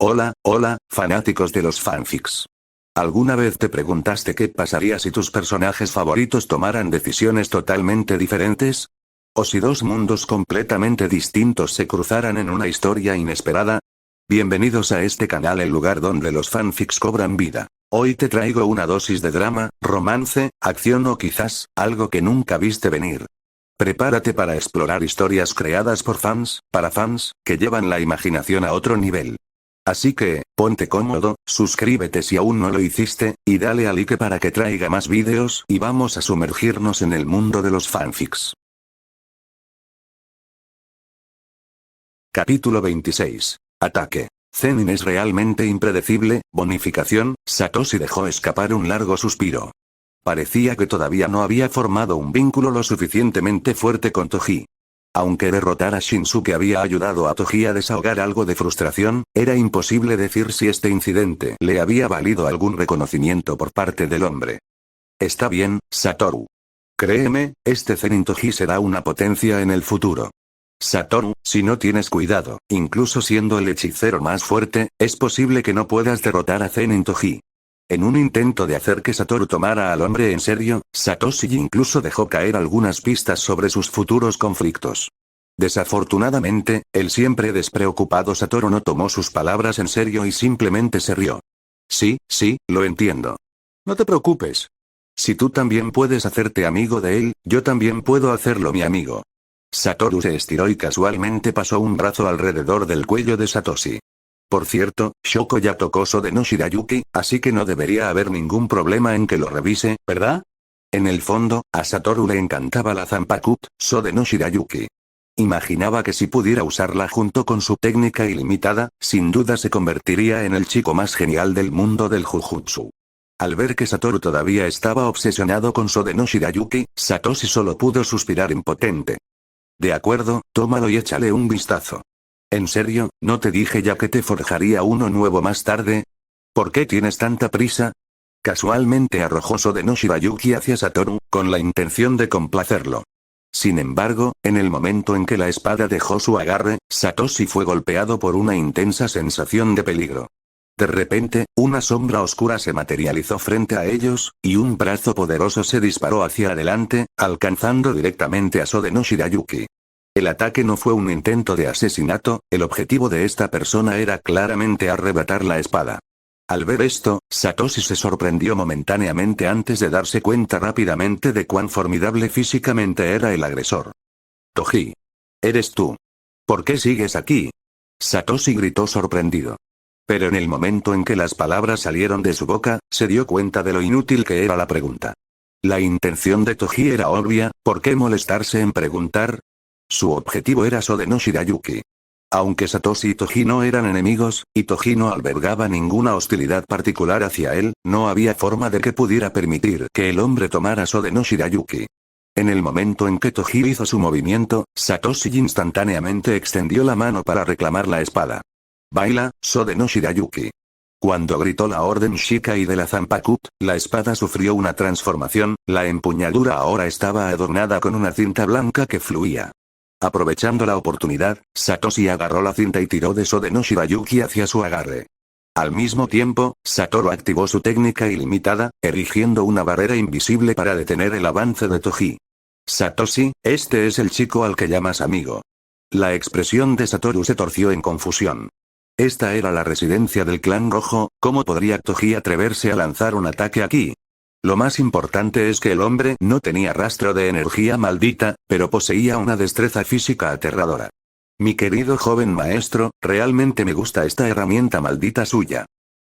Hola, hola, fanáticos de los fanfics. ¿Alguna vez te preguntaste qué pasaría si tus personajes favoritos tomaran decisiones totalmente diferentes? ¿O si dos mundos completamente distintos se cruzaran en una historia inesperada? Bienvenidos a este canal, el lugar donde los fanfics cobran vida. Hoy te traigo una dosis de drama, romance, acción o quizás, algo que nunca viste venir. Prepárate para explorar historias creadas por fans, para fans, que llevan la imaginación a otro nivel. Así que, ponte cómodo, suscríbete si aún no lo hiciste, y dale a like para que traiga más vídeos y vamos a sumergirnos en el mundo de los fanfics. Capítulo 26. Ataque. Zenin es realmente impredecible. Bonificación. Satoshi dejó escapar un largo suspiro. Parecía que todavía no había formado un vínculo lo suficientemente fuerte con Toji. Aunque derrotar a Shinsuke había ayudado a Toji a desahogar algo de frustración, era imposible decir si este incidente le había valido algún reconocimiento por parte del hombre. Está bien, Satoru. Créeme, este Zenin Toji será una potencia en el futuro. Satoru, si no tienes cuidado, incluso siendo el hechicero más fuerte, es posible que no puedas derrotar a Zenin Toji. En un intento de hacer que Satoru tomara al hombre en serio, Satoshi incluso dejó caer algunas pistas sobre sus futuros conflictos. Desafortunadamente, el siempre despreocupado Satoru no tomó sus palabras en serio y simplemente se rió. Sí, lo entiendo. No te preocupes. Si tú también puedes hacerte amigo de él, yo también puedo hacerlo mi amigo. Satoru se estiró y casualmente pasó un brazo alrededor del cuello de Satoshi. Por cierto, Shoko ya tocó Sode no Shirayuki, así que no debería haber ningún problema en que lo revise, ¿verdad? En el fondo, a Satoru le encantaba la Zanpakuto, Sode no Shirayuki. Imaginaba que si pudiera usarla junto con su técnica ilimitada, sin duda se convertiría en el chico más genial del mundo del Jujutsu. Al ver que Satoru todavía estaba obsesionado con Sode no Shirayuki, Satoshi solo pudo suspirar impotente. De acuerdo, tómalo y échale un vistazo. ¿En serio, no te dije ya que te forjaría uno nuevo más tarde? ¿Por qué tienes tanta prisa? Casualmente arrojó Sode no Shirayuki hacia Satoru, con la intención de complacerlo. Sin embargo, en el momento en que la espada dejó su agarre, Satoshi fue golpeado por una intensa sensación de peligro. De repente, una sombra oscura se materializó frente a ellos, y un brazo poderoso se disparó hacia adelante, alcanzando directamente a Sode no Shirayuki. El ataque no fue un intento de asesinato, el objetivo de esta persona era claramente arrebatar la espada. Al ver esto, Satoshi se sorprendió momentáneamente antes de darse cuenta rápidamente de cuán formidable físicamente era el agresor. Toji. ¿Eres tú? ¿Por qué sigues aquí? Satoshi gritó sorprendido. Pero en el momento en que las palabras salieron de su boca, se dio cuenta de lo inútil que era la pregunta. La intención de Toji era obvia, ¿por qué molestarse en preguntar? Su objetivo era Sode no Shirayuki. Aunque Satoshi y Toji no eran enemigos, y Toji no albergaba ninguna hostilidad particular hacia él, no había forma de que pudiera permitir que el hombre tomara Sode no Shirayuki. En el momento en que Toji hizo su movimiento, Satoshi instantáneamente extendió la mano para reclamar la espada. Baila, Sode no Shirayuki. Cuando gritó la orden Shikai de la Zanpakuto, la espada sufrió una transformación, la empuñadura ahora estaba adornada con una cinta blanca que fluía. Aprovechando la oportunidad, Satoshi agarró la cinta y tiró de Sode no Shirayuki hacia su agarre. Al mismo tiempo, Satoru activó su técnica ilimitada, erigiendo una barrera invisible para detener el avance de Toji. Satoshi, este es el chico al que llamas amigo. La expresión de Satoru se torció en confusión. Esta era la residencia del clan rojo, ¿cómo podría Toji atreverse a lanzar un ataque aquí? Lo más importante es que el hombre no tenía rastro de energía maldita, pero poseía una destreza física aterradora. Mi querido joven maestro, realmente me gusta esta herramienta maldita suya.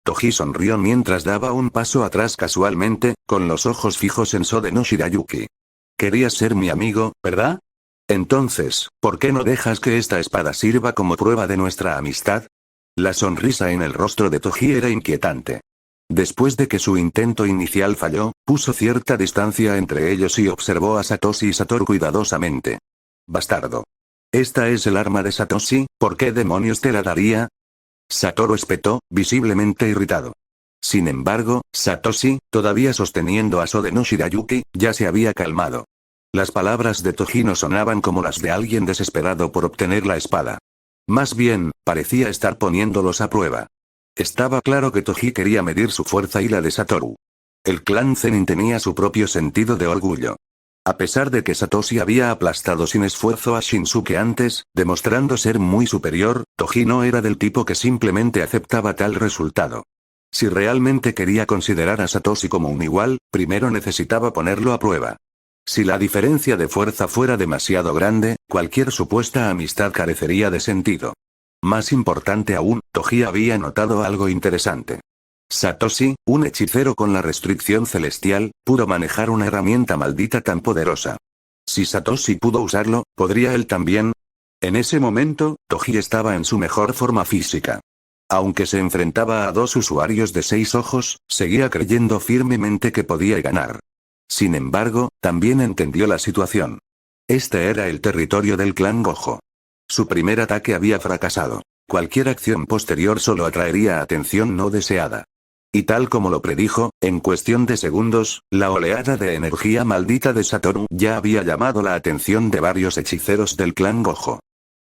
Toji sonrió mientras daba un paso atrás casualmente, con los ojos fijos en Sode no Shirayuki. Querías ser mi amigo, ¿verdad? Entonces, ¿por qué no dejas que esta espada sirva como prueba de nuestra amistad? La sonrisa en el rostro de Toji era inquietante. Después de que su intento inicial falló, puso cierta distancia entre ellos y observó a Satoshi y Satoru cuidadosamente. Bastardo. Esta es el arma de Satoshi, ¿por qué demonios te la daría? Satoru espetó, visiblemente irritado. Sin embargo, Satoshi, todavía sosteniendo a Sode no Shirayuki, ya se había calmado. Las palabras de Toji no sonaban como las de alguien desesperado por obtener la espada. Más bien, parecía estar poniéndolos a prueba. Estaba claro que Toji quería medir su fuerza y la de Satoru. El clan Zenin tenía su propio sentido de orgullo. A pesar de que Satoshi había aplastado sin esfuerzo a Shinsuke antes, demostrando ser muy superior, Toji no era del tipo que simplemente aceptaba tal resultado. Si realmente quería considerar a Satoshi como un igual, primero necesitaba ponerlo a prueba. Si la diferencia de fuerza fuera demasiado grande, cualquier supuesta amistad carecería de sentido. Más importante aún, Toji había notado algo interesante. Satoshi, un hechicero con la restricción celestial, pudo manejar una herramienta maldita tan poderosa. Si Satoshi pudo usarlo, ¿podría él también? En ese momento, Toji estaba en su mejor forma física. Aunque se enfrentaba a dos usuarios de 6 ojos, seguía creyendo firmemente que podía ganar. Sin embargo, también entendió la situación. Este era el territorio del clan Gojo. Su primer ataque había fracasado. Cualquier acción posterior solo atraería atención no deseada. Y tal como lo predijo, en cuestión de segundos, la oleada de energía maldita de Satoru ya había llamado la atención de varios hechiceros del clan Gojo.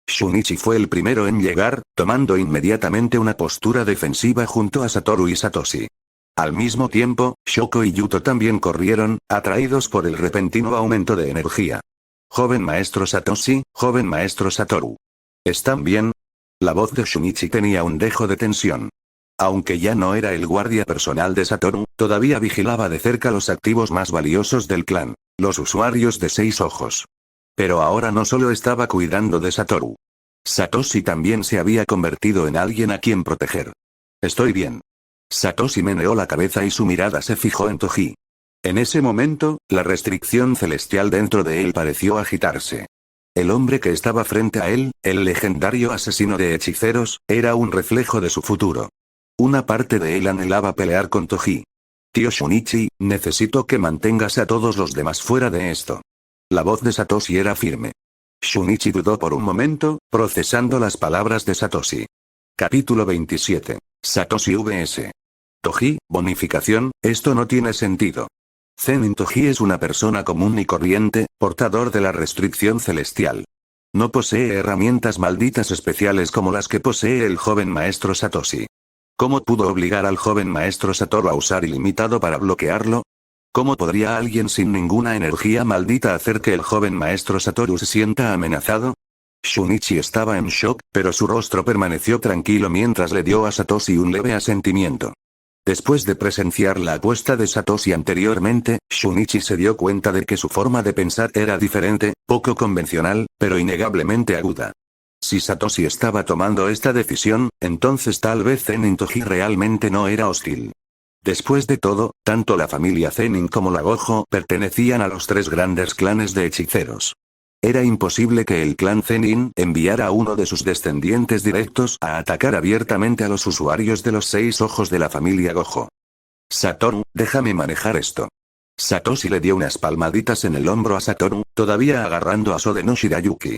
Shunichi fue el primero en llegar, tomando inmediatamente una postura defensiva junto a Satoru y Satoshi. Al mismo tiempo, Shoko y Yuto también corrieron, atraídos por el repentino aumento de energía. Joven maestro Satoshi, joven maestro Satoru. ¿Están bien? La voz de Shunichi tenía un dejo de tensión. Aunque ya no era el guardia personal de Satoru, todavía vigilaba de cerca los activos más valiosos del clan, los usuarios de 6 ojos. Pero ahora no solo estaba cuidando de Satoru. Satoshi también se había convertido en alguien a quien proteger. Estoy bien. Satoshi meneó la cabeza y su mirada se fijó en Toji. En ese momento, la restricción celestial dentro de él pareció agitarse. El hombre que estaba frente a él, el legendario asesino de hechiceros, era un reflejo de su futuro. Una parte de él anhelaba pelear con Toji. Tío Shunichi, necesito que mantengas a todos los demás fuera de esto. La voz de Satoshi era firme. Shunichi dudó por un momento, procesando las palabras de Satoshi. Capítulo 27. Satoshi vs. Toji, bonificación, esto no tiene sentido. Zenin Toji es una persona común y corriente, portador de la restricción celestial. No posee herramientas malditas especiales como las que posee el joven maestro Satoshi. ¿Cómo pudo obligar al joven maestro Satoru a usar ilimitado para bloquearlo? ¿Cómo podría alguien sin ninguna energía maldita hacer que el joven maestro Satoru se sienta amenazado? Shunichi estaba en shock, pero su rostro permaneció tranquilo mientras le dio a Satoshi un leve asentimiento. Después de presenciar la apuesta de Satoshi anteriormente, Shunichi se dio cuenta de que su forma de pensar era diferente, poco convencional, pero innegablemente aguda. Si Satoshi estaba tomando esta decisión, entonces tal vez Zenin Toji realmente no era hostil. Después de todo, tanto la familia Zenin como la Gojo pertenecían a los 3 grandes clanes de hechiceros. Era imposible que el clan Zenin enviara a uno de sus descendientes directos a atacar abiertamente a los usuarios de los 6 ojos de la familia Gojo. Satoru, déjame manejar esto. Satoshi le dio unas palmaditas en el hombro a Satoru, todavía agarrando a Sode no Shirayuki.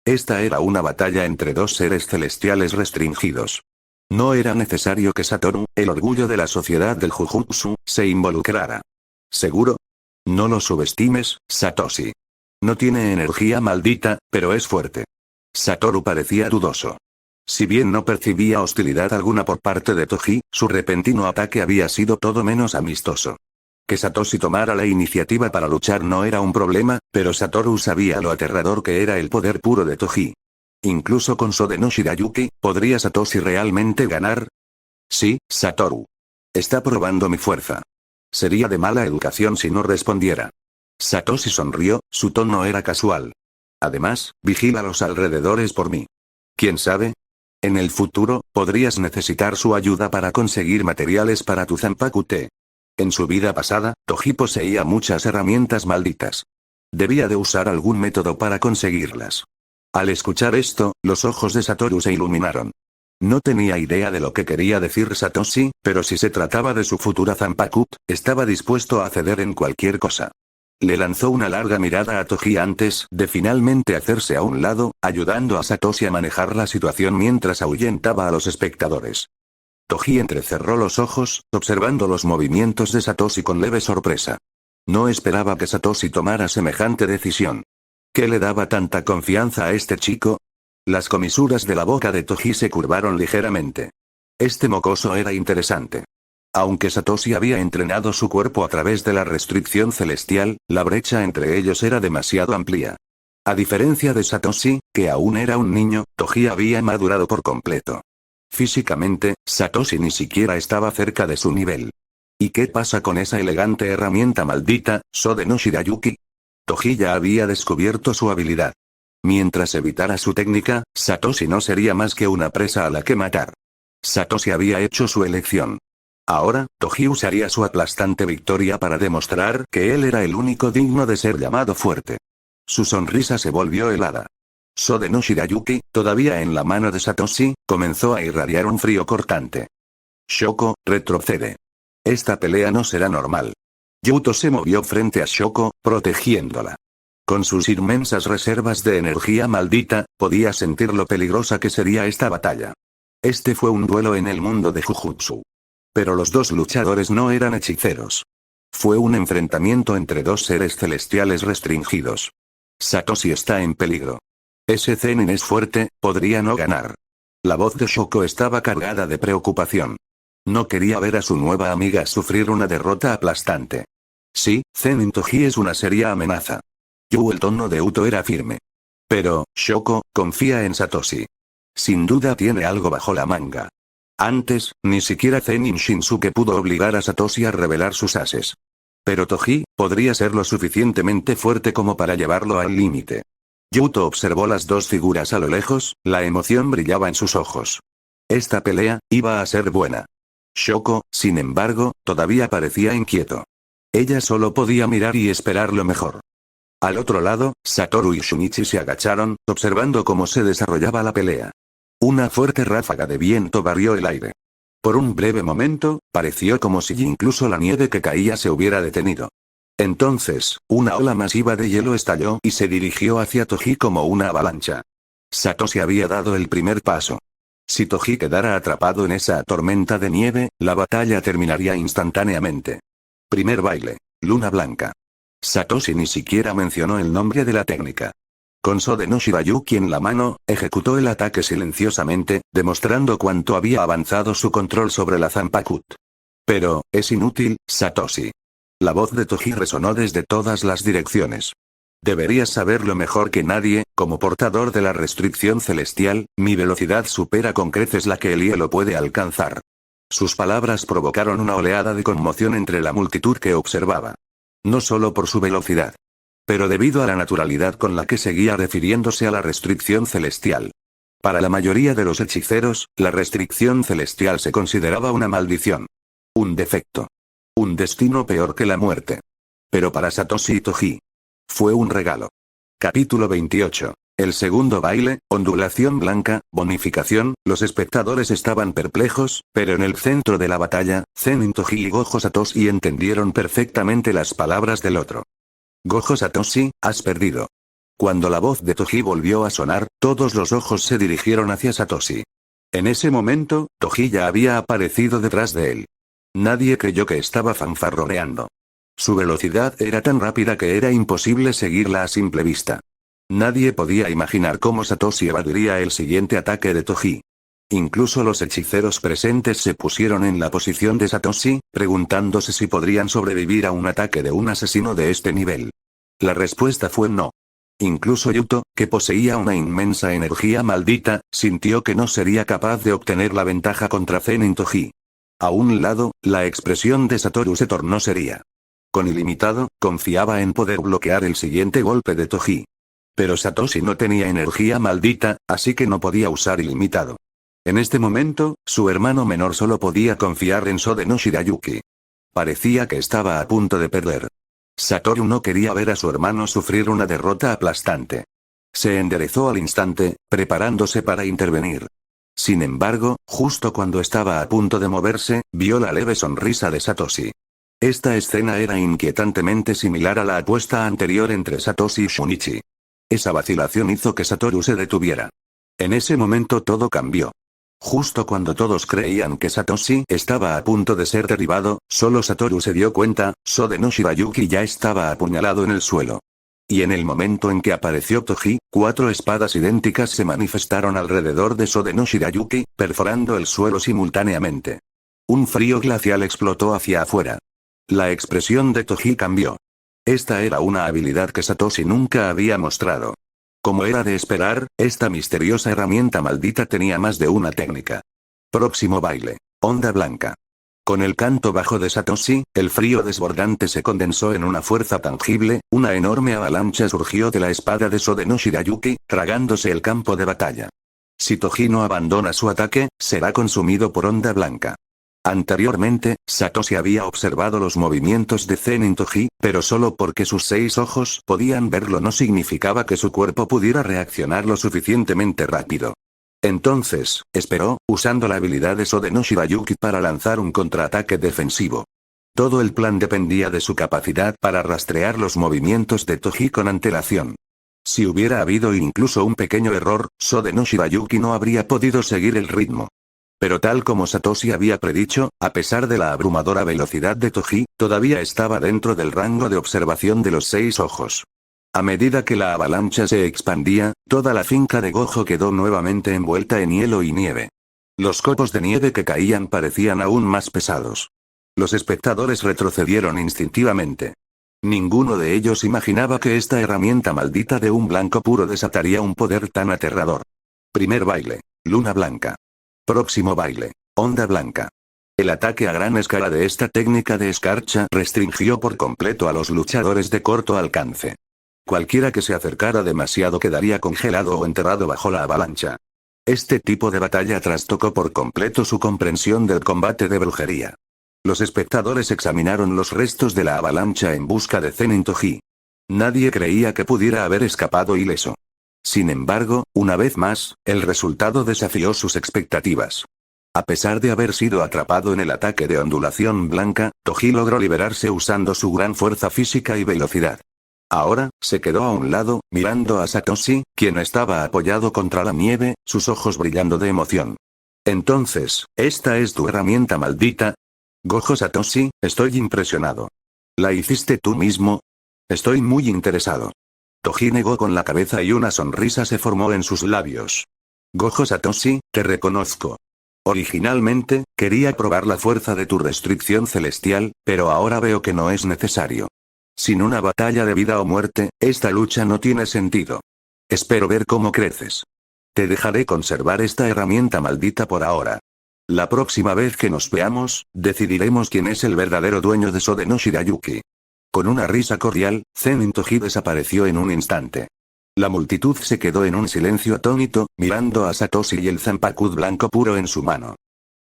Esta era una batalla entre 2 seres celestiales restringidos. No era necesario que Satoru, el orgullo de la sociedad del Jujutsu, se involucrara. ¿Seguro? No lo subestimes, Satoshi. No tiene energía maldita, pero es fuerte. Satoru parecía dudoso. Si bien no percibía hostilidad alguna por parte de Toji, su repentino ataque había sido todo menos amistoso. Que Satoshi tomara la iniciativa para luchar no era un problema, pero Satoru sabía lo aterrador que era el poder puro de Toji. Incluso con Sode no Shirayuki, ¿podría Satoshi realmente ganar? Sí, Satoru. Está probando mi fuerza. Sería de mala educación si no respondiera. Satoshi sonrió, su tono era casual. Además, vigila los alrededores por mí. ¿Quién sabe? En el futuro, podrías necesitar su ayuda para conseguir materiales para tu Zanpakuto. En su vida pasada, Toji poseía muchas herramientas malditas. Debía de usar algún método para conseguirlas. Al escuchar esto, los ojos de Satoru se iluminaron. No tenía idea de lo que quería decir Satoshi, pero si se trataba de su futura Zanpakuto, estaba dispuesto a ceder en cualquier cosa. Le lanzó una larga mirada a Toji antes de finalmente hacerse a un lado, ayudando a Satoshi a manejar la situación mientras ahuyentaba a los espectadores. Toji entrecerró los ojos, observando los movimientos de Satoshi con leve sorpresa. No esperaba que Satoshi tomara semejante decisión. ¿Qué le daba tanta confianza a este chico? Las comisuras de la boca de Toji se curvaron ligeramente. Este mocoso era interesante. Aunque Satoshi había entrenado su cuerpo a través de la restricción celestial, la brecha entre ellos era demasiado amplia. A diferencia de Satoshi, que aún era un niño, Toji había madurado por completo. Físicamente, Satoshi ni siquiera estaba cerca de su nivel. ¿Y qué pasa con esa elegante herramienta maldita, Sode no Shirayuki? Toji ya había descubierto su habilidad. Mientras evitara su técnica, Satoshi no sería más que una presa a la que matar. Satoshi había hecho su elección. Ahora, Toji usaría su aplastante victoria para demostrar que él era el único digno de ser llamado fuerte. Su sonrisa se volvió helada. Sode no Shirayuki, todavía en la mano de Satoshi, comenzó a irradiar un frío cortante. Shoko, retrocede. Esta pelea no será normal. Yuto se movió frente a Shoko, protegiéndola. Con sus inmensas reservas de energía maldita, podía sentir lo peligrosa que sería esta batalla. Este fue un duelo en el mundo de Jujutsu. Pero los dos luchadores no eran hechiceros. Fue un enfrentamiento entre dos seres celestiales restringidos. Satoshi está en peligro. Ese Zenin es fuerte, podría no ganar. La voz de Shoko estaba cargada de preocupación. No quería ver a su nueva amiga sufrir una derrota aplastante. Sí, Zenin Toji es una seria amenaza. El tono de Uto era firme. Pero, Shoko, confía en Satoshi. Sin duda tiene algo bajo la manga. Antes, ni siquiera Zenin Shinsuke pudo obligar a Satoshi a revelar sus ases. Pero Toji, podría ser lo suficientemente fuerte como para llevarlo al límite. Yuto observó las dos figuras a lo lejos, la emoción brillaba en sus ojos. Esta pelea, iba a ser buena. Shoko, sin embargo, todavía parecía inquieto. Ella solo podía mirar y esperar lo mejor. Al otro lado, Satoru y Shunichi se agacharon, observando cómo se desarrollaba la pelea. Una fuerte ráfaga de viento barrió el aire. Por un breve momento, pareció como si incluso la nieve que caía se hubiera detenido. Entonces, una ola masiva de hielo estalló y se dirigió hacia Toji como una avalancha. Satoshi había dado el primer paso. Si Toji quedara atrapado en esa tormenta de nieve, la batalla terminaría instantáneamente. Primer baile, luna blanca. Satoshi ni siquiera mencionó el nombre de la técnica. Con Sode no Shirayuki en la mano, ejecutó el ataque silenciosamente, demostrando cuánto había avanzado su control sobre la Zanpakuto. Pero, es inútil, Satoshi. La voz de Toji resonó desde todas las direcciones. Deberías saberlo mejor que nadie, como portador de la restricción celestial, mi velocidad supera con creces la que el hielo puede alcanzar. Sus palabras provocaron una oleada de conmoción entre la multitud que observaba. No solo por su velocidad, pero debido a la naturalidad con la que seguía refiriéndose a la restricción celestial. Para la mayoría de los hechiceros, la restricción celestial se consideraba una maldición. Un defecto. Un destino peor que la muerte. Pero para Satoshi Toji, fue un regalo. Capítulo 28. El segundo baile, ondulación blanca, bonificación. Los espectadores estaban perplejos, pero en el centro de la batalla, Zenin Toji y Gojo Satoshi entendieron perfectamente las palabras del otro. Gojo Satoshi, has perdido. Cuando la voz de Toji volvió a sonar, todos los ojos se dirigieron hacia Satoshi. En ese momento, Toji ya había aparecido detrás de él. Nadie creyó que estaba fanfarroneando. Su velocidad era tan rápida que era imposible seguirla a simple vista. Nadie podía imaginar cómo Satoshi evadiría el siguiente ataque de Toji. Incluso los hechiceros presentes se pusieron en la posición de Satoshi, preguntándose si podrían sobrevivir a un ataque de un asesino de este nivel. La respuesta fue no. Incluso Yuto, que poseía una inmensa energía maldita, sintió que no sería capaz de obtener la ventaja contra Zenin Toji. A un lado, la expresión de Satoru se tornó seria. Con ilimitado, confiaba en poder bloquear el siguiente golpe de Toji. Pero Satoshi no tenía energía maldita, así que no podía usar ilimitado. En este momento, su hermano menor solo podía confiar en Sode no Shirayuki. Parecía que estaba a punto de perder. Satoru no quería ver a su hermano sufrir una derrota aplastante. Se enderezó al instante, preparándose para intervenir. Sin embargo, justo cuando estaba a punto de moverse, vio la leve sonrisa de Satoshi. Esta escena era inquietantemente similar a la apuesta anterior entre Satoshi y Shunichi. Esa vacilación hizo que Satoru se detuviera. En ese momento todo cambió. Justo cuando todos creían que Satoshi estaba a punto de ser derribado, solo Satoru se dio cuenta, Sode no Shirayuki ya estaba apuñalado en el suelo. Y en el momento en que apareció Toji, 4 espadas idénticas se manifestaron alrededor de Sode no Shirayuki, perforando el suelo simultáneamente. Un frío glacial explotó hacia afuera. La expresión de Toji cambió. Esta era una habilidad que Satoshi nunca había mostrado. Como era de esperar, esta misteriosa herramienta maldita tenía más de una técnica. Próximo baile. Onda blanca. Con el canto bajo de Satoshi, el frío desbordante se condensó en una fuerza tangible, una enorme avalancha surgió de la espada de Sode no Shirayuki, tragándose el campo de batalla. Si Toji no abandona su ataque, será consumido por onda blanca. Anteriormente, Satoshi había observado los movimientos de Zenin Toji, pero solo porque sus 6 ojos podían verlo no significaba que su cuerpo pudiera reaccionar lo suficientemente rápido. Entonces, esperó, usando la habilidad de Sode no Shirayuki para lanzar un contraataque defensivo. Todo el plan dependía de su capacidad para rastrear los movimientos de Toji con antelación. Si hubiera habido incluso un pequeño error, Sode no Shirayuki no habría podido seguir el ritmo. Pero tal como Satoshi había predicho, a pesar de la abrumadora velocidad de Toji, todavía estaba dentro del rango de observación de los 6 ojos. A medida que la avalancha se expandía, toda la finca de Gojo quedó nuevamente envuelta en hielo y nieve. Los copos de nieve que caían parecían aún más pesados. Los espectadores retrocedieron instintivamente. Ninguno de ellos imaginaba que esta herramienta maldita de un blanco puro desataría un poder tan aterrador. Primer baile. Luna blanca. Próximo baile. Onda blanca. El ataque a gran escala de esta técnica de escarcha restringió por completo a los luchadores de corto alcance. Cualquiera que se acercara demasiado quedaría congelado o enterrado bajo la avalancha. Este tipo de batalla trastocó por completo su comprensión del combate de brujería. Los espectadores examinaron los restos de la avalancha en busca de Zenin Toji. Nadie creía que pudiera haber escapado ileso. Sin embargo, una vez más, el resultado desafió sus expectativas. A pesar de haber sido atrapado en el ataque de ondulación blanca, Toji logró liberarse usando su gran fuerza física y velocidad. Ahora, se quedó a un lado, mirando a Satoshi, quien estaba apoyado contra la nieve, sus ojos brillando de emoción. Entonces, ¿esta es tu herramienta maldita? Gojo Satoshi, estoy impresionado. ¿La hiciste tú mismo? Estoy muy interesado. Toji negó con la cabeza y una sonrisa se formó en sus labios. Gojo Satoshi, te reconozco. Originalmente, quería probar la fuerza de tu restricción celestial, pero ahora veo que no es necesario. Sin una batalla de vida o muerte, esta lucha no tiene sentido. Espero ver cómo creces. Te dejaré conservar esta herramienta maldita por ahora. La próxima vez que nos veamos, decidiremos quién es el verdadero dueño de Sode no Shirayuki. Con una risa cordial, Zenin Toji desapareció en un instante. La multitud se quedó en un silencio atónito, mirando a Satoshi y el Zanpakuto blanco puro en su mano.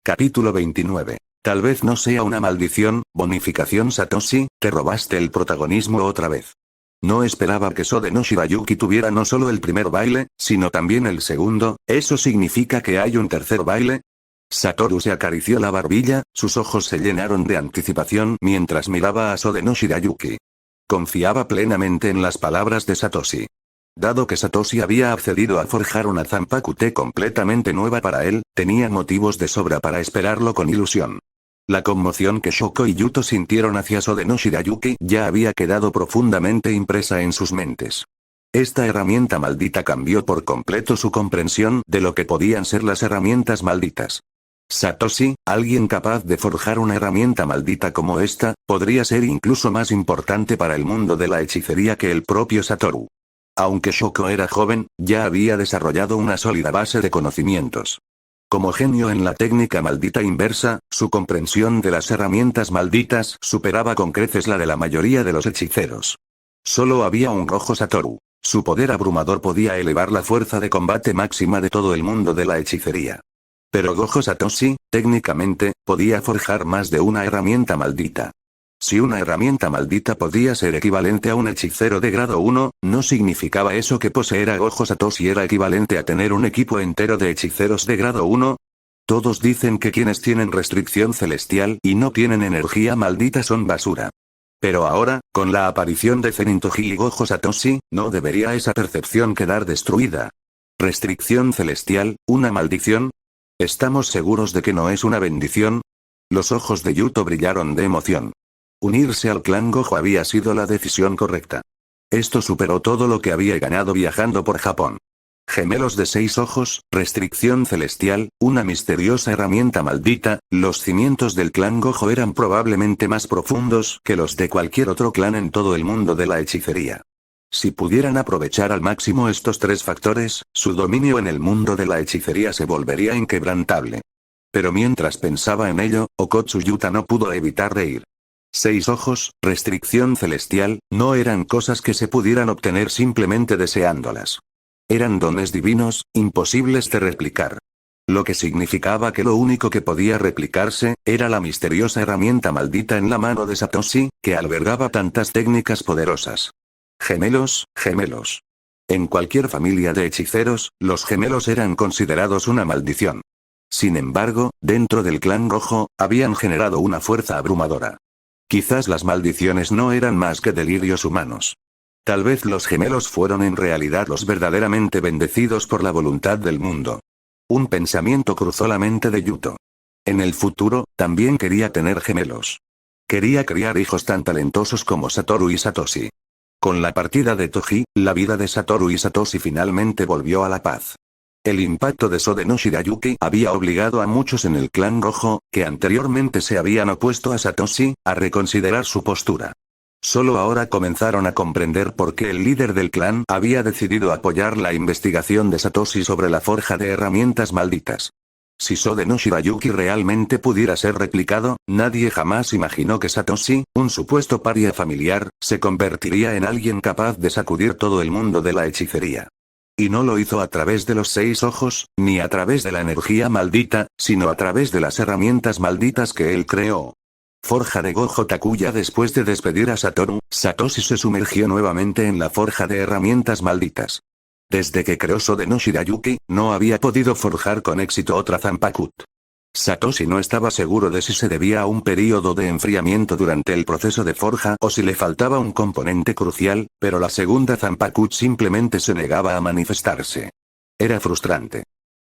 Capítulo 29. Tal vez no sea una maldición, bonificación Satoshi, te robaste el protagonismo otra vez. No esperaba que Sode no Shirayuki tuviera no solo el primer baile, sino también el segundo, ¿eso significa que hay un tercer baile? Satoru se acarició la barbilla, sus ojos se llenaron de anticipación mientras miraba a Sode no Shirayuki. Confiaba plenamente en las palabras de Satoshi. Dado que Satoshi había accedido a forjar una Zanpakuto completamente nueva para él, tenía motivos de sobra para esperarlo con ilusión. La conmoción que Shoko y Yuto sintieron hacia Sode no Shirayuki ya había quedado profundamente impresa en sus mentes. Esta herramienta maldita cambió por completo su comprensión de lo que podían ser las herramientas malditas. Satoshi, alguien capaz de forjar una herramienta maldita como esta, podría ser incluso más importante para el mundo de la hechicería que el propio Satoru. Aunque Shoko era joven, ya había desarrollado una sólida base de conocimientos. Como genio en la técnica maldita inversa, su comprensión de las herramientas malditas superaba con creces la de la mayoría de los hechiceros. Solo había un Gojo Satoru. Su poder abrumador podía elevar la fuerza de combate máxima de todo el mundo de la hechicería. Pero Gojo Satoshi, técnicamente, podía forjar más de una herramienta maldita. Si una herramienta maldita podía ser equivalente a un hechicero de grado 1, ¿no significaba eso que poseer a Gojo Satoshi era equivalente a tener un equipo entero de hechiceros de grado 1? Todos dicen que quienes tienen restricción celestial y no tienen energía maldita son basura. Pero ahora, con la aparición de Zenin Toji y Gojo Satoshi, ¿no debería esa percepción quedar destruida? ¿Restricción celestial, una maldición? ¿Estamos seguros de que no es una bendición? Los ojos de Yuto brillaron de emoción. Unirse al clan Gojo había sido la decisión correcta. Esto superó todo lo que había ganado viajando por Japón. Gemelos de 6 ojos, restricción celestial, una misteriosa herramienta maldita, los cimientos del clan Gojo eran probablemente más profundos que los de cualquier otro clan en todo el mundo de la hechicería. Si pudieran aprovechar al máximo estos 3 factores, su dominio en el mundo de la hechicería se volvería inquebrantable. Pero mientras pensaba en ello, Okotsu Yuta no pudo evitar reír. 6 ojos, restricción celestial, no eran cosas que se pudieran obtener simplemente deseándolas. Eran dones divinos, imposibles de replicar. Lo que significaba que lo único que podía replicarse, era la misteriosa herramienta maldita en la mano de Satoshi, que albergaba tantas técnicas poderosas. Gemelos, gemelos. En cualquier familia de hechiceros, los gemelos eran considerados una maldición. Sin embargo, dentro del clan rojo, habían generado una fuerza abrumadora. Quizás las maldiciones no eran más que delirios humanos. Tal vez los gemelos fueron en realidad los verdaderamente bendecidos por la voluntad del mundo. Un pensamiento cruzó la mente de Yuto. En el futuro, también quería tener gemelos. Quería criar hijos tan talentosos como Satoru y Satoshi. Con la partida de Toji, la vida de Satoru y Satoshi finalmente volvió a la paz. El impacto de Sode no Shirayuki había obligado a muchos en el clan rojo, que anteriormente se habían opuesto a Satoshi, a reconsiderar su postura. Solo ahora comenzaron a comprender por qué el líder del clan había decidido apoyar la investigación de Satoshi sobre la forja de herramientas malditas. Si Sode no Shirayuki realmente pudiera ser replicado, nadie jamás imaginó que Satoshi, un supuesto paria familiar, se convertiría en alguien capaz de sacudir todo el mundo de la hechicería. Y no lo hizo a través de los 6 ojos, ni a través de la energía maldita, sino a través de las herramientas malditas que él creó. Forja de Gojo Takuya. Después de despedir a Satoru, Satoshi se sumergió nuevamente en la forja de herramientas malditas. Desde que creó Sode no Shirayuki, no había podido forjar con éxito otra Zanpakuto. Satoshi no estaba seguro de si se debía a un período de enfriamiento durante el proceso de forja o si le faltaba un componente crucial, pero la segunda Zanpakuto simplemente se negaba a manifestarse. Era frustrante.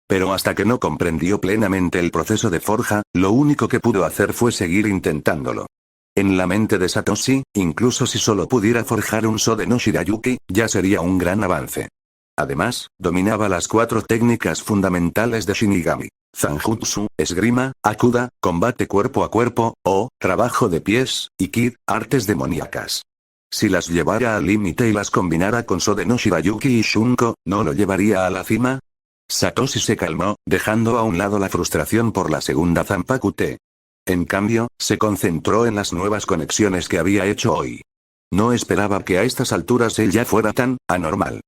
Pero hasta que no comprendió plenamente el proceso de forja, lo único que pudo hacer fue seguir intentándolo. En la mente de Satoshi, incluso si solo pudiera forjar un Sode no Shirayuki, ya sería un gran avance. Además, dominaba las 4 técnicas fundamentales de Shinigami: Zanjutsu, esgrima, Akuda, combate cuerpo a cuerpo, o trabajo de pies, y Kid, artes demoníacas. Si las llevara al límite y las combinara con Sode no Shirayuki y Shunko, ¿no lo llevaría a la cima? Satoshi se calmó, dejando a un lado la frustración por la segunda Zanpakuto. En cambio, se concentró en las nuevas conexiones que había hecho hoy. No esperaba que a estas alturas él ya fuera tan anormal.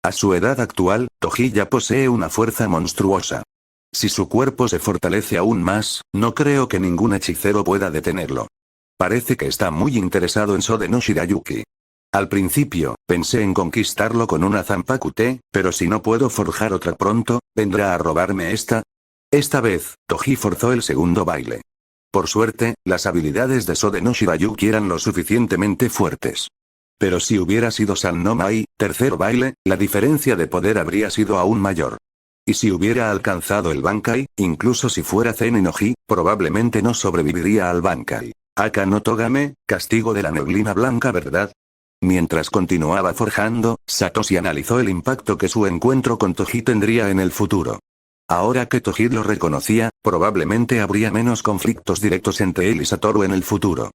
A su edad actual, Toji ya posee una fuerza monstruosa. Si su cuerpo se fortalece aún más, no creo que ningún hechicero pueda detenerlo. Parece que está muy interesado en Sode no Shirayuki. Al principio, pensé en conquistarlo con una Zanpakuto, pero si no puedo forjar otra pronto, ¿vendrá a robarme esta? Esta vez, Toji forzó el segundo baile. Por suerte, las habilidades de Sode no Shirayuki eran lo suficientemente fuertes. Pero si hubiera sido San no Mai, tercer baile, la diferencia de poder habría sido aún mayor. Y si hubiera alcanzado el Bankai, incluso si fuera Zen no Hi, probablemente no sobreviviría al Bankai. Aka no Togame, castigo de la neblina blanca, ¿verdad? Mientras continuaba forjando, Satoshi analizó el impacto que su encuentro con Toji tendría en el futuro. Ahora que Toji lo reconocía, probablemente habría menos conflictos directos entre él y Satoru en el futuro.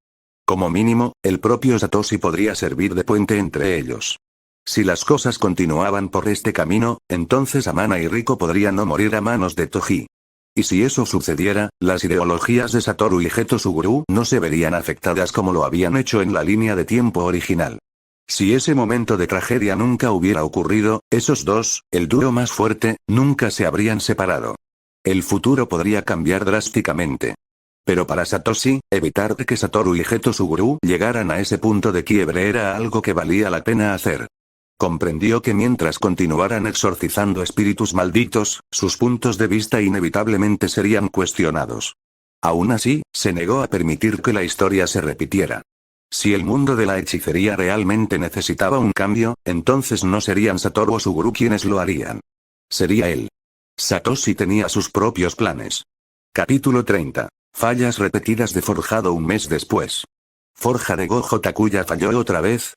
Como mínimo, el propio Satoshi podría servir de puente entre ellos. Si las cosas continuaban por este camino, entonces Amana y Riko podrían no morir a manos de Toji. Y si eso sucediera, las ideologías de Satoru y Geto Suguru no se verían afectadas como lo habían hecho en la línea de tiempo original. Si ese momento de tragedia nunca hubiera ocurrido, esos dos, el dúo más fuerte, nunca se habrían separado. El futuro podría cambiar drásticamente. Pero para Satoshi, evitar que Satoru y Geto Suguru llegaran a ese punto de quiebre era algo que valía la pena hacer. Comprendió que mientras continuaran exorcizando espíritus malditos, sus puntos de vista inevitablemente serían cuestionados. Aún así, se negó a permitir que la historia se repitiera. Si el mundo de la hechicería realmente necesitaba un cambio, entonces no serían Satoru o Suguru quienes lo harían. Sería él. Satoshi tenía sus propios planes. Capítulo 30. Fallas repetidas de forjado un mes después. ¿Forja de Gojo Takuya falló otra vez?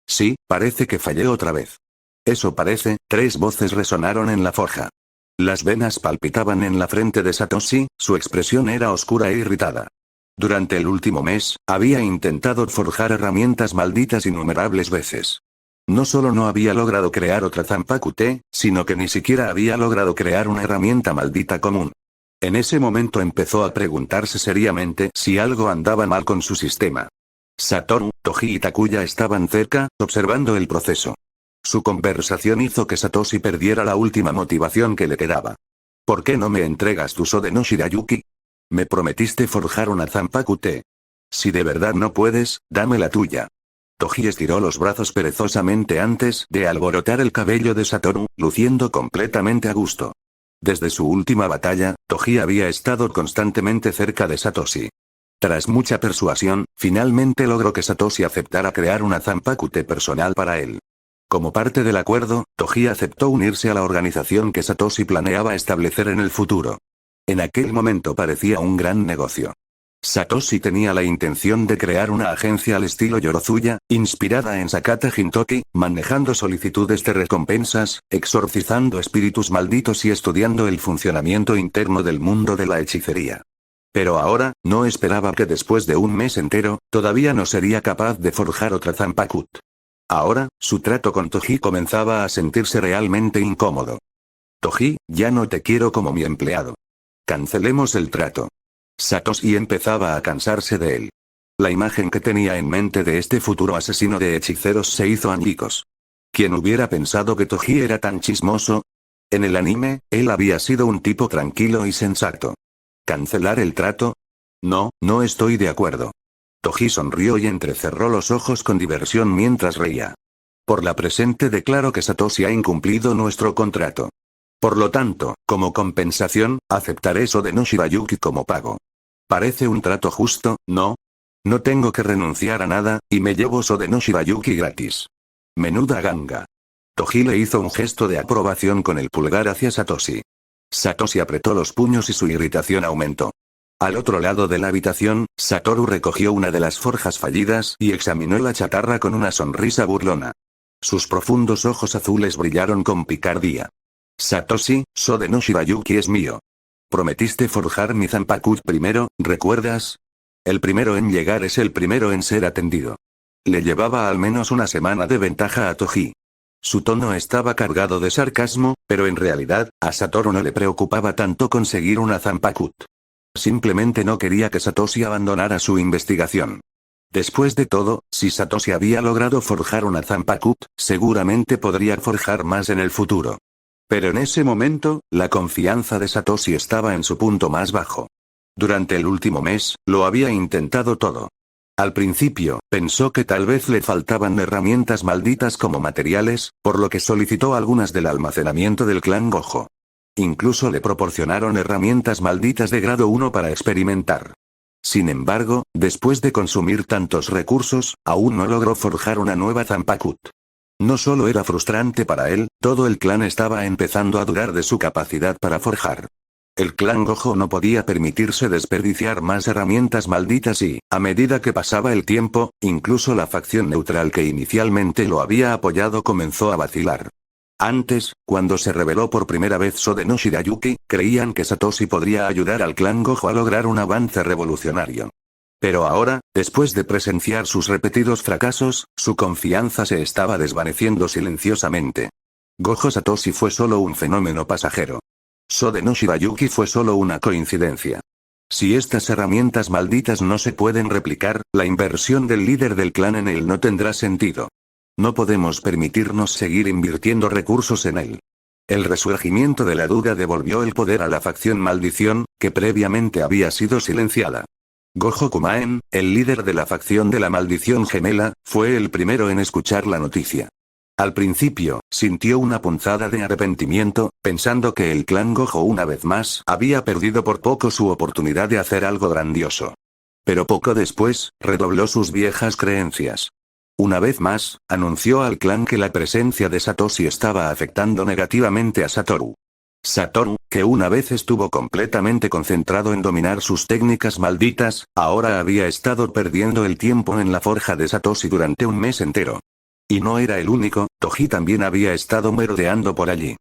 Sí, parece que fallé otra vez. Eso parece, 3 voces resonaron en la forja. Las venas palpitaban en la frente de Satoshi, su expresión era oscura e irritada. Durante el último mes, había intentado forjar herramientas malditas innumerables veces. No solo no había logrado crear otra Zanpakuto, sino que ni siquiera había logrado crear una herramienta maldita común. En ese momento empezó a preguntarse seriamente si algo andaba mal con su sistema. Satoru, Toji y Takuya estaban cerca, observando el proceso. Su conversación hizo que Satoshi perdiera la última motivación que le quedaba. ¿Por qué no me entregas tu Sode no Shirayuki? Me prometiste forjar una Zanpakuto. Si de verdad no puedes, dame la tuya. Toji estiró los brazos perezosamente antes de alborotar el cabello de Satoru, luciendo completamente a gusto. Desde su última batalla, Toji había estado constantemente cerca de Satoshi. Tras mucha persuasión, finalmente logró que Satoshi aceptara crear una Zanpakuto personal para él. Como parte del acuerdo, Toji aceptó unirse a la organización que Satoshi planeaba establecer en el futuro. En aquel momento parecía un gran negocio. Satoshi tenía la intención de crear una agencia al estilo Yorozuya, inspirada en Sakata Gintoki, manejando solicitudes de recompensas, exorcizando espíritus malditos y estudiando el funcionamiento interno del mundo de la hechicería. Pero ahora, no esperaba que después de un mes entero, todavía no sería capaz de forjar otra Zanpakuto. Ahora, su trato con Toji comenzaba a sentirse realmente incómodo. Toji, ya no te quiero como mi empleado. Cancelemos el trato. Satoshi empezaba a cansarse de él. La imagen que tenía en mente de este futuro asesino de hechiceros se hizo añicos. ¿Quién hubiera pensado que Toji era tan chismoso? En el anime, él había sido un tipo tranquilo y sensato. ¿Cancelar el trato? No, no estoy de acuerdo. Toji sonrió y entrecerró los ojos con diversión mientras reía. Por la presente declaro que Satoshi ha incumplido nuestro contrato. Por lo tanto, como compensación, aceptaré Sode no Shirayuki como pago. Parece un trato justo, ¿no? No tengo que renunciar a nada, y me llevo Sode no Shirayuki gratis. Menuda ganga. Toji le hizo un gesto de aprobación con el pulgar hacia Satoshi. Satoshi apretó los puños y su irritación aumentó. Al otro lado de la habitación, Satoru recogió una de las forjas fallidas y examinó la chatarra con una sonrisa burlona. Sus profundos ojos azules brillaron con picardía. Satoshi, Sode no Shirayuki es mío. Prometiste forjar mi Zanpakuto primero, ¿recuerdas? El primero en llegar es el primero en ser atendido. Le llevaba al menos una semana de ventaja a Toji. Su tono estaba cargado de sarcasmo, pero en realidad, a Satoru no le preocupaba tanto conseguir una Zanpakuto. Simplemente no quería que Satoshi abandonara su investigación. Después de todo, si Satoshi había logrado forjar una Zanpakuto, seguramente podría forjar más en el futuro. Pero en ese momento, la confianza de Satoshi estaba en su punto más bajo. Durante el último mes, lo había intentado todo. Al principio, pensó que tal vez le faltaban herramientas malditas como materiales, por lo que solicitó algunas del almacenamiento del clan Gojo. Incluso le proporcionaron herramientas malditas de grado 1 para experimentar. Sin embargo, después de consumir tantos recursos, aún no logró forjar una nueva Zanpakuto. No solo era frustrante para él, todo el clan estaba empezando a dudar de su capacidad para forjar. El clan Gojo no podía permitirse desperdiciar más herramientas malditas y, a medida que pasaba el tiempo, incluso la facción neutral que inicialmente lo había apoyado comenzó a vacilar. Antes, cuando se reveló por primera vez Sode no Shirayuki, creían que Satoshi podría ayudar al clan Gojo a lograr un avance revolucionario. Pero ahora, después de presenciar sus repetidos fracasos, su confianza se estaba desvaneciendo silenciosamente. Gojo Satoshi fue solo un fenómeno pasajero. Sode no Shirayuki fue solo una coincidencia. Si estas herramientas malditas no se pueden replicar, la inversión del líder del clan en él no tendrá sentido. No podemos permitirnos seguir invirtiendo recursos en él. El resurgimiento de la duda devolvió el poder a la facción maldición, que previamente había sido silenciada. Gojo Kumaen, el líder de la facción de la maldición gemela, fue el primero en escuchar la noticia. Al principio, sintió una punzada de arrepentimiento, pensando que el clan Gojo una vez más había perdido por poco su oportunidad de hacer algo grandioso. Pero poco después, redobló sus viejas creencias. Una vez más, anunció al clan que la presencia de Satoshi estaba afectando negativamente a Satoru. Satoru, que una vez estuvo completamente concentrado en dominar sus técnicas malditas, ahora había estado perdiendo el tiempo en la forja de Satoshi durante un mes entero. Y no era el único, Toji también había estado merodeando por allí.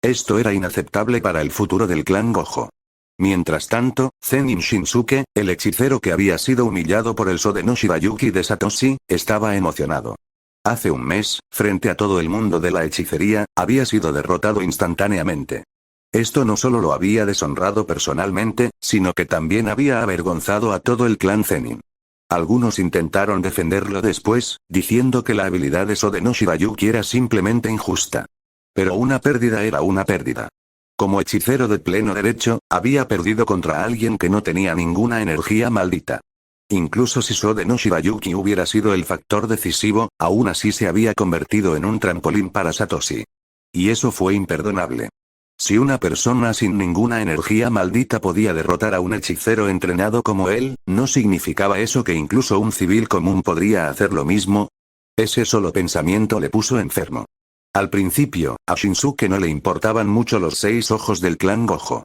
Esto era inaceptable para el futuro del clan Gojo. Mientras tanto, Zenin Shinsuke, el hechicero que había sido humillado por el Sode no Shibayuki de Satoshi, estaba emocionado. Hace un mes, frente a todo el mundo de la hechicería, había sido derrotado instantáneamente. Esto no solo lo había deshonrado personalmente, sino que también había avergonzado a todo el clan Zenin. Algunos intentaron defenderlo después, diciendo que la habilidad de Sode no Shibayuki era simplemente injusta. Pero una pérdida era una pérdida. Como hechicero de pleno derecho, había perdido contra alguien que no tenía ninguna energía maldita. Incluso si Sode no Shibayuki hubiera sido el factor decisivo, aún así se había convertido en un trampolín para Satoshi. Y eso fue imperdonable. Si una persona sin ninguna energía maldita podía derrotar a un hechicero entrenado como él, ¿no significaba eso que incluso un civil común podría hacer lo mismo? Ese solo pensamiento le puso enfermo. Al principio, a Shinsuke no le importaban mucho los 6 ojos del clan Gojo.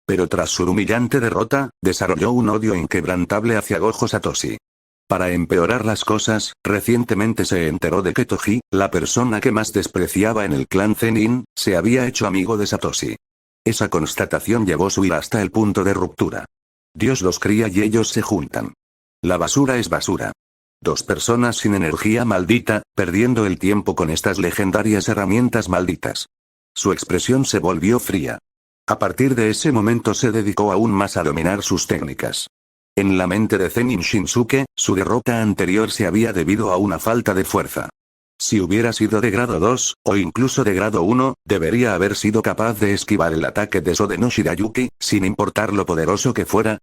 Pero tras su humillante derrota, desarrolló un odio inquebrantable hacia Gojo Satoshi. Para empeorar las cosas, recientemente se enteró de que Toji, la persona que más despreciaba en el clan Zenin, se había hecho amigo de Satoshi. Esa constatación llevó su ira hasta el punto de ruptura. Dios los cría y ellos se juntan. La basura es basura. 2 personas sin energía maldita, perdiendo el tiempo con estas legendarias herramientas malditas. Su expresión se volvió fría. A partir de ese momento se dedicó aún más a dominar sus técnicas. En la mente de Zenin Shinsuke, su derrota anterior se había debido a una falta de fuerza. Si hubiera sido de grado 2, o incluso de grado 1, debería haber sido capaz de esquivar el ataque de Sode no Shirayuki, sin importar lo poderoso que fuera,